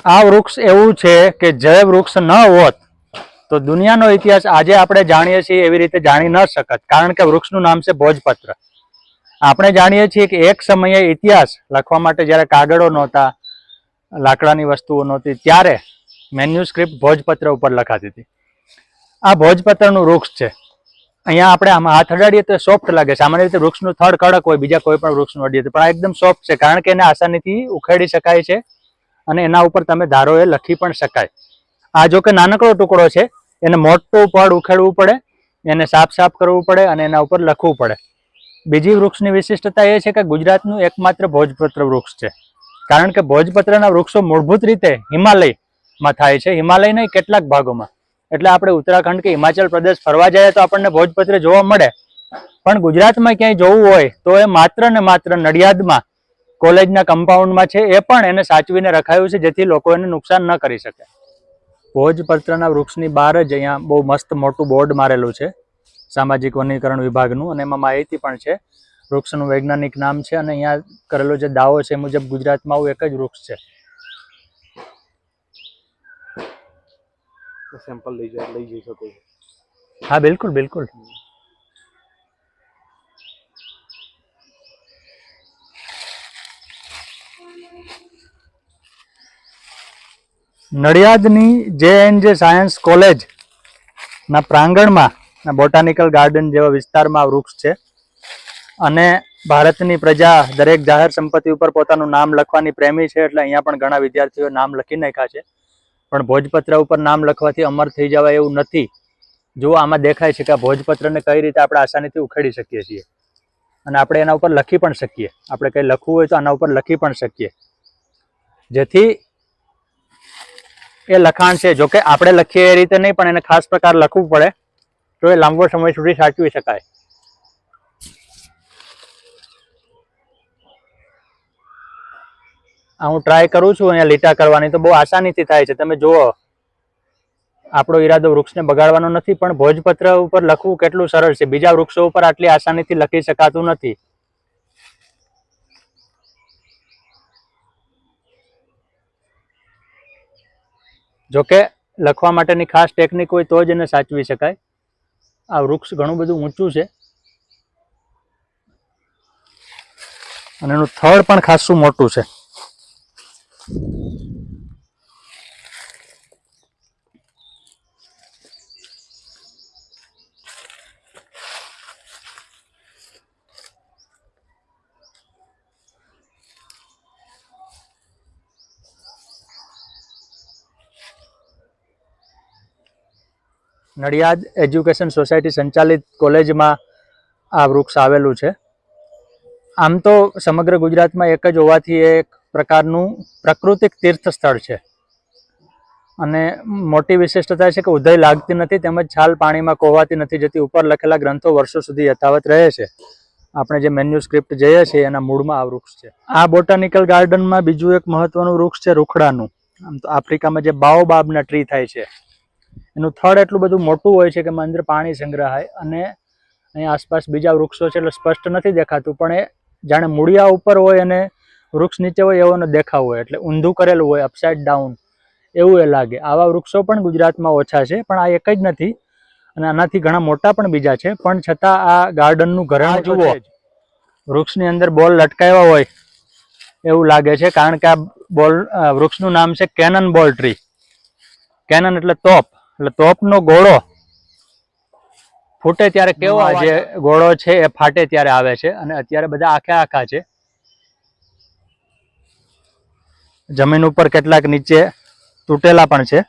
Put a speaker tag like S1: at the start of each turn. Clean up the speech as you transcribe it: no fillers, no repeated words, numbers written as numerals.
S1: આ વૃક્ષ એવું છે કે જે વૃક્ષ ન હોત તો દુનિયાનો ઇતિહાસ આજે આપણે જાણીએ છીએ એવી રીતે જાણી ન શકત, કારણ કે વૃક્ષનું નામ છે ભોજપત્ર. આપણે જાણીએ છીએ કે એક સમયે ઇતિહાસ લખવા માટે જ્યારે કાગળો નહોતા, લાકડાની વસ્તુઓ નહોતી, ત્યારે મેન્યુસ્ક્રિપ્ટ ભોજપત્ર ઉપર લખાતી હતી. આ ભોજપત્રનું વૃક્ષ છે. અહીંયા આપણે આમાં હાથ અડાડીએ તો સોફ્ટ લાગે. સામાન્ય રીતે વૃક્ષનું થડ કડક હોય, બીજા કોઈ પણ વૃક્ષનું અડીએ તો, પણ આ એકદમ સોફ્ટ છે, કારણ કે એને આસાનીથી ઉખેડી શકાય છે અને એના ઉપર તમે ધારો એ લખી પણ શકાય. આ જો કે નાનકડો ટુકડો છે, એને મોટું પડ ઉખેડવું પડે, એને સાફ કરવું પડે અને એના ઉપર લખવું પડે. બીજી વૃક્ષની વિશિષ્ટતા એ છે કે ગુજરાતનું એકમાત્ર ભોજપત્ર વૃક્ષ છે, કારણ કે ભોજપત્રના વૃક્ષો મૂળભૂત રીતે હિમાલયમાં થાય છે, હિમાલય નહીં કેટલાક ભાગોમાં. એટલે આપણે ઉત્તરાખંડ કે હિમાચલ પ્રદેશ ફરવા જઈએ તો આપણને ભોજપત્ર જોવા મળે, પણ ગુજરાતમાં ક્યાંય જોવું હોય તો એ માત્ર ને માત્ર નડિયાદમાં કોલેજના કમ્પાઉન્ડમાં છે. એ પણ એને સાચવીને રખાયું છે જેથી લોકો એને નુકસાન ન કરી શકે. ભોજપત્રના વૃક્ષની બહાર જ અહીંયા બહુ મસ્ત મોટું બોર્ડ મારેલું છે સામાજિક વનીકરણ વિભાગનું, અને એમાં માહિતી પણ છે. વૃક્ષનું વૈજ્ઞાનિક નામ છે અને અહીંયા કરેલો જે દાવો છે એ મુજબ ગુજરાતમાં આવું એક જ વૃક્ષ છે.
S2: સેમ્પલ લઈ જઈ શકો છો?
S1: હા, બિલકુલ બિલકુલ. નડિયાદની જે સાયન્સ કોલેજના પ્રાંગણમાં બોટાનિકલ ગાર્ડન જેવા વિસ્તારમાં આ વૃક્ષ છે, અને ભારતની પ્રજા દરેક જાહેર સંપત્તિ ઉપર પોતાનું નામ લખવાની પ્રેમી છે, એટલે અહીંયા પણ ઘણા વિદ્યાર્થીઓ નામ લખી નાખ્યા છે. પણ ભોજપત્ર ઉપર નામ લખવાથી અમર થઈ જવાય એવું નથી. જો આમાં દેખાય છે કે આ ભોજપત્રને કઈ રીતે આપણે આસાનીથી ઉખેડી શકીએ છીએ, અને આપણે એના ઉપર લખી પણ શકીએ. આપણે કંઈ લખવું હોય તો આના ઉપર લખી પણ શકીએ, જેથી એ લખાણ છે, જો કે આપણે લખીએ એ રીતે નહીં, પણ એને ખાસ પ્રકાર લખવું પડે તો એ લાંબો સમય સુધી સાચવી શકાય. હું ટ્રાય કરું છું અહીંયા લીટા કરવાની, તો બહુ આસાનીથી થાય છે. તમે જુઓ, આપણો ઈરાદો વૃક્ષને બગાડવાનો નથી, પણ ભોજપત્ર ઉપર લખવું કેટલું સરળ છે. બીજા વૃક્ષો ઉપર આટલી આસાનીથી લખી શકાતું નથી. જોકે લખવા માટેની ખાસ ટેકનિક હોય તો જ એને સાચવી શકાય. આ વૃક્ષ ઘણું બધું ઊંચું છે અને એનું થડ પણ ખાસું મોટું છે. નડિયાદ એજ્યુકેશન સોસાયટી સંચાલિત કોલેજમાં આ વૃક્ષ આવેલું છે. આમ તો સમગ્ર ગુજરાતમાં એક જ હોવાથી એક પ્રકારનું પ્રાકૃતિક તીર્થ સ્થળ છે, અને મોટી વિશિષ્ટતા છે કે ઉધઈ લાગતી નથી, તેમજ છાલ પાણીમાં કોહવાતી નથી, જેથી ઉપર લખેલા ગ્રંથો વર્ષો સુધી યથાવત રહે છે. આપણે જે મેન્યુસ્ક્રિપ્ટ જોઈએ છીએ એના મૂળમાં આ વૃક્ષ છે. આ બોટાનિકલ ગાર્ડનમાં બીજું એક મહત્વનું વૃક્ષ છે રૂખડાનું. આમ તો આફ્રિકામાં જે બાઓબાબના ટ્રી થાય છે, એનું થડ એટલું બધું મોટું હોય છે કે એમાં અંદર પાણી સંગ્રહાય, અને અહીંયા આસપાસ બીજા વૃક્ષો છે એટલે સ્પષ્ટ નથી દેખાતું, પણ એ જાણે મૂળિયા ઉપર હોય અને વૃક્ષ નીચે હોય એવો દેખાવ હોય, એટલે ઊંધું કરેલું હોય, અપસાઇડ ડાઉન એવું એ લાગે. આવા વૃક્ષો પણ ગુજરાતમાં ઓછા છે, પણ આ એક જ નથી, અને આનાથી ઘણા મોટા પણ બીજા છે. પણ છતાં આ ગાર્ડનનું ઘરેણું જુઓ, વૃક્ષની અંદર બોલ લટકાવ્યા હોય એવું લાગે છે, કારણ કે આ વૃક્ષનું નામ છે કેનન બોલ ટ્રી. કેનન એટલે તોપ, એટલે તોપનો ગોળો ફૂટે ત્યારે કેવો જે ગોળો છે એ ફાટે ત્યારે આવે છે, અને અત્યારે બધા આખા છે. જમીન ઉપર કેટલાક નીચે તૂટેલા પણ છે.